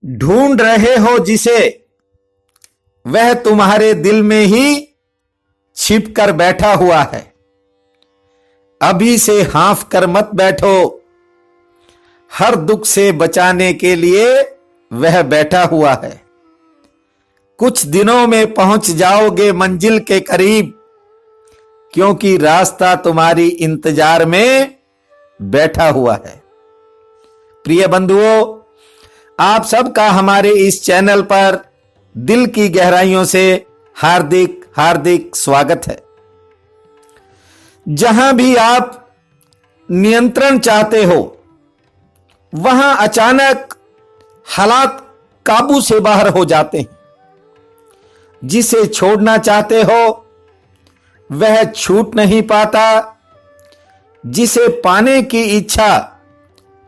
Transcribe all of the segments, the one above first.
ढूंढ रहे हो जिसे, वह तुम्हारे दिल में ही छिप कर बैठा हुआ है। अभी से हाँफ कर मत बैठो, हर दुख से बचाने के लिए वह बैठा हुआ है। कुछ दिनों में पहुंच जाओगे मंजिल के करीब, क्योंकि रास्ता तुम्हारी इंतजार में बैठा हुआ है। प्रिय बंधुओं, आप सबका हमारे इस चैनल पर दिल की गहराइयों से हार्दिक हार्दिक स्वागत है। जहां भी आप नियंत्रण चाहते हो, वहां अचानक हालात काबू से बाहर हो जाते हैं। जिसे छोड़ना चाहते हो वह छूट नहीं पाता। जिसे पाने की इच्छा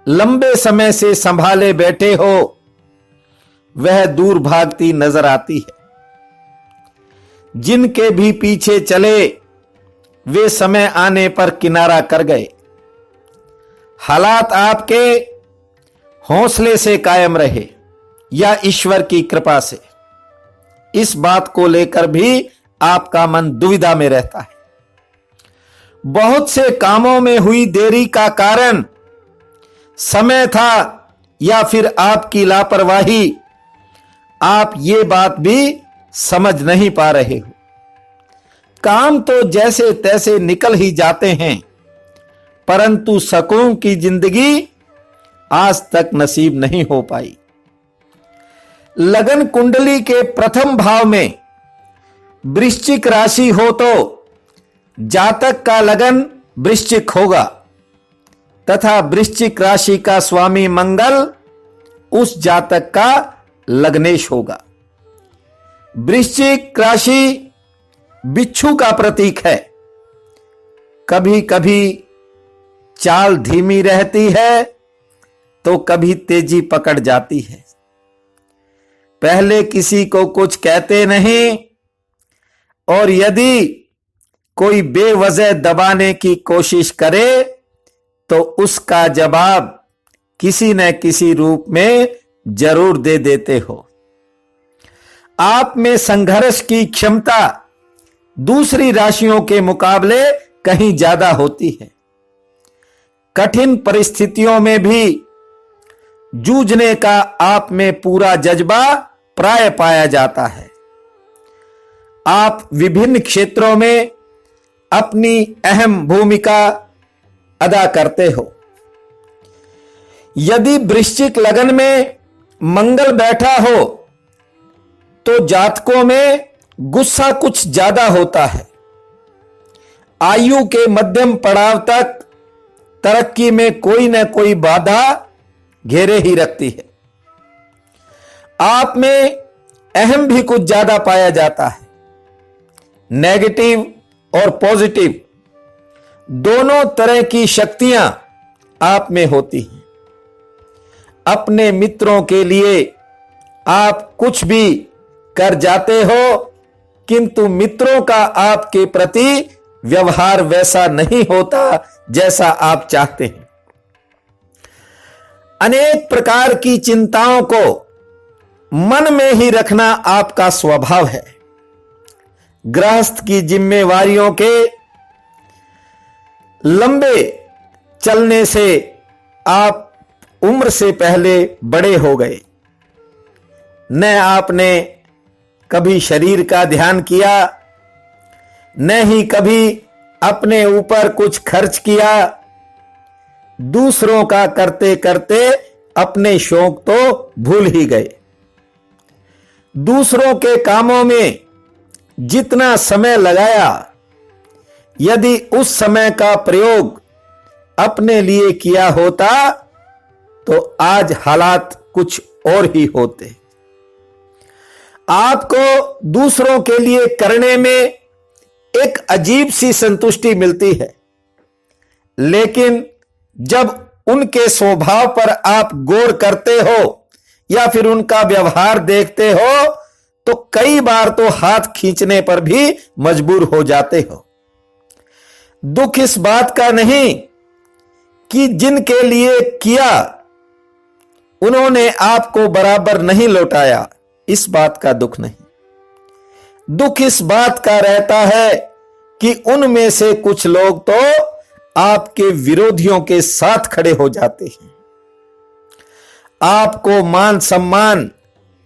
लंबे समय से संभाले बैठे हो, वह दूर भागती नजर आती है। जिनके भी पीछे चले, वे समय आने पर किनारा कर गए। हालात आपके हौसले से कायम रहे या ईश्वर की कृपा से, इस बात को लेकर भी आपका मन दुविधा में रहता है। बहुत से कामों में हुई देरी का कारण समय था या फिर आपकी लापरवाही, आप ये बात भी समझ नहीं पा रहे हो। काम तो जैसे तैसे निकल ही जाते हैं, परंतु सुकून की जिंदगी आज तक नसीब नहीं हो पाई। लगन कुंडली के प्रथम भाव में वृश्चिक राशि हो तो जातक का लगन वृश्चिक होगा तथा वृश्चिक राशि का स्वामी मंगल उस जातक का लग्नेश होगा। वृश्चिक राशि बिच्छू का प्रतीक है। कभी कभी चाल धीमी रहती है तो कभी तेजी पकड़ जाती है। पहले किसी को कुछ कहते नहीं, और यदि कोई बेवजह दबाने की कोशिश करे तो उसका जवाब किसी न किसी रूप में जरूर दे देते हो। आप में संघर्ष की क्षमता दूसरी राशियों के मुकाबले कहीं ज्यादा होती है। कठिन परिस्थितियों में भी जूझने का आप में पूरा जज्बा प्राय पाया जाता है। आप विभिन्न क्षेत्रों में अपनी अहम भूमिका अदा करते हो। यदि वृश्चिक लगन में मंगल बैठा हो तो जातकों में गुस्सा कुछ ज्यादा होता है। आयु के मध्यम पड़ाव तक तरक्की में कोई न कोई बाधा घेरे ही रखती है। आप में अहम भी कुछ ज्यादा पाया जाता है। नेगेटिव और पॉजिटिव दोनों तरह की शक्तियां आप में होती हैं। अपने मित्रों के लिए आप कुछ भी कर जाते हो, किंतु मित्रों का आपके प्रति व्यवहार वैसा नहीं होता जैसा आप चाहते हैं। अनेक प्रकार की चिंताओं को मन में ही रखना आपका स्वभाव है। गृहस्थ की जिम्मेवारियों के लंबे चलने से आप उम्र से पहले बड़े हो गए। न आपने कभी शरीर का ध्यान किया, न ही कभी अपने ऊपर कुछ खर्च किया। दूसरों का करते करते अपने शौक तो भूल ही गए। दूसरों के कामों में जितना समय लगाया, यदि उस समय का प्रयोग अपने लिए किया होता तो आज हालात कुछ और ही होते। आपको दूसरों के लिए करने में एक अजीब सी संतुष्टि मिलती है, लेकिन जब उनके स्वभाव पर आप गौर करते हो या फिर उनका व्यवहार देखते हो तो कई बार तो हाथ खींचने पर भी मजबूर हो जाते हो। दुख इस बात का नहीं कि जिनके लिए किया उन्होंने आपको बराबर नहीं लौटाया, इस बात का दुख नहीं। दुख इस बात का रहता है कि उनमें से कुछ लोग तो आपके विरोधियों के साथ खड़े हो जाते हैं, आपको मान सम्मान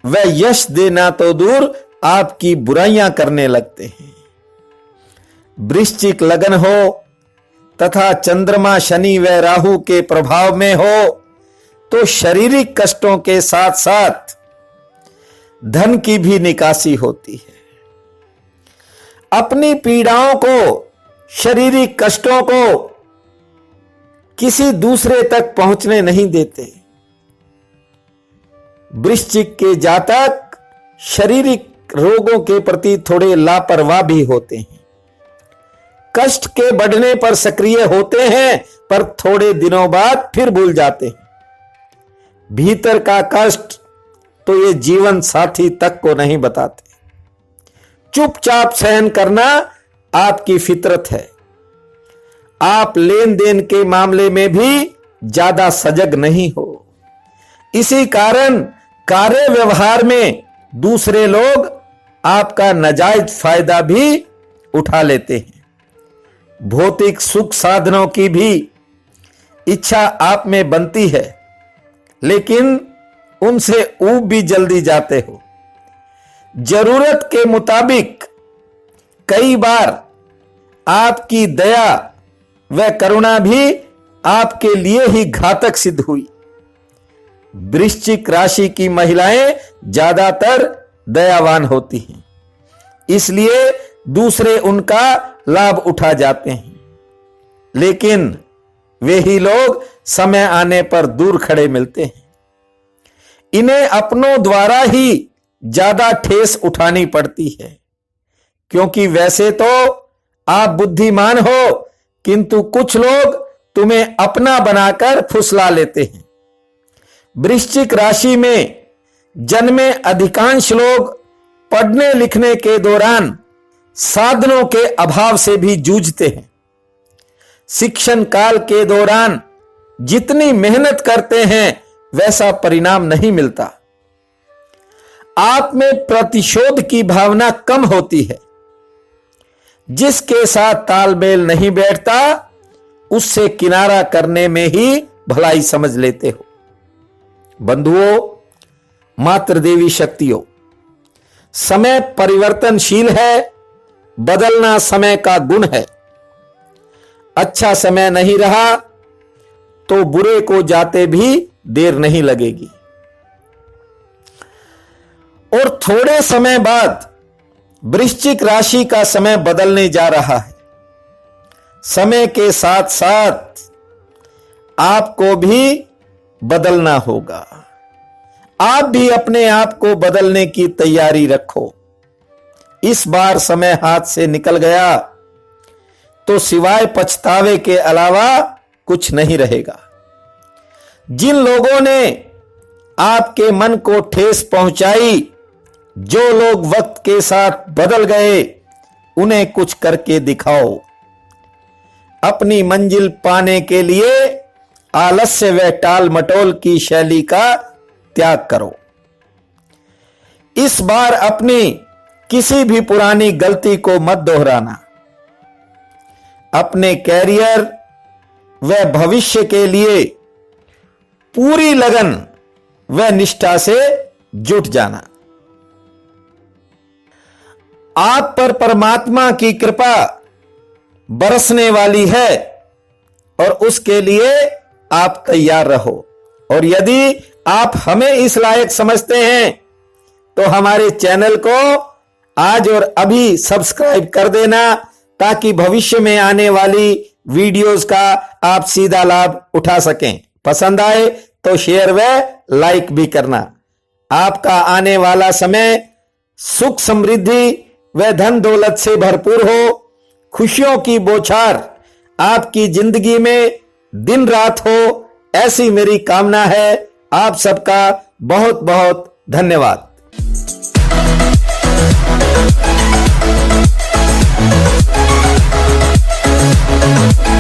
व यश देना तो दूर आपकी बुराइयां करने लगते हैं। वृश्चिक लगन हो तथा चंद्रमा शनि व राहु के प्रभाव में हो तो शारीरिक कष्टों के साथ साथ धन की भी निकासी होती है। अपनी पीड़ाओं को, शारीरिक कष्टों को किसी दूसरे तक पहुंचने नहीं देते। वृश्चिक के जातक शारीरिक रोगों के प्रति थोड़े लापरवाह भी होते हैं। कष्ट के बढ़ने पर सक्रिय होते हैं पर थोड़े दिनों बाद फिर भूल जाते हैं। भीतर का कष्ट तो ये जीवन साथी तक को नहीं बताते। चुपचाप सहन करना आपकी फितरत है। आप लेन देन के मामले में भी ज्यादा सजग नहीं हो। इसी कारण कार्य व्यवहार में दूसरे लोग आपका नाजायज फायदा भी उठा लेते हैं। भौतिक सुख साधनों की भी इच्छा आप में बनती है, लेकिन उनसे ऊब भी जल्दी जाते हो। जरूरत के मुताबिक कई बार आपकी दया व करुणा भी आपके लिए ही घातक सिद्ध हुई। वृश्चिक राशि की महिलाएं ज्यादातर दयावान होती हैं, इसलिए दूसरे उनका लाभ उठा जाते हैं, लेकिन वे ही लोग समय आने पर दूर खड़े मिलते हैं। इन्हें अपनों द्वारा ही ज्यादा ठेस उठानी पड़ती है, क्योंकि वैसे तो आप बुद्धिमान हो, किंतु कुछ लोग तुम्हें अपना बनाकर फुसला लेते हैं। वृश्चिक राशि में जन्मे अधिकांश लोग पढ़ने लिखने के दौरान साधनों के अभाव से भी जूझते हैं। शिक्षण काल के दौरान जितनी मेहनत करते हैं वैसा परिणाम नहीं मिलता। आप में प्रतिशोध की भावना कम होती है। जिसके साथ तालमेल नहीं बैठता उससे किनारा करने में ही भलाई समझ लेते हो। बंधुओं, मातृदेवी शक्तियों, समय परिवर्तनशील है, बदलना समय का गुण है। अच्छा समय नहीं रहा तो बुरे को जाते भी देर नहीं लगेगी, और थोड़े समय बाद वृश्चिक राशि का समय बदलने जा रहा है। समय के साथ साथ आपको भी बदलना होगा। आप भी अपने आप को बदलने की तैयारी रखो। इस बार समय हाथ से निकल गया तो सिवाय पछतावे के अलावा कुछ नहीं रहेगा। जिन लोगों ने आपके मन को ठेस पहुंचाई, जो लोग वक्त के साथ बदल गए, उन्हें कुछ करके दिखाओ। अपनी मंजिल पाने के लिए आलस्य व टाल मटोल की शैली का त्याग करो। इस बार अपनी किसी भी पुरानी गलती को मत दोहराना। अपने कैरियर व भविष्य के लिए पूरी लगन व निष्ठा से जुट जाना। आप पर परमात्मा की कृपा बरसने वाली है और उसके लिए आप तैयार रहो। और यदि आप हमें इस लायक समझते हैं तो हमारे चैनल को आज और अभी सब्सक्राइब कर देना, ताकि भविष्य में आने वाली वीडियोस का आप सीधा लाभ उठा सकें। पसंद आए तो शेयर व लाइक भी करना। आपका आने वाला समय सुख समृद्धि व धन दौलत से भरपूर हो। खुशियों की बौछार आपकी जिंदगी में दिन रात हो, ऐसी मेरी कामना है। आप सबका बहुत बहुत धन्यवाद। We'll be right back.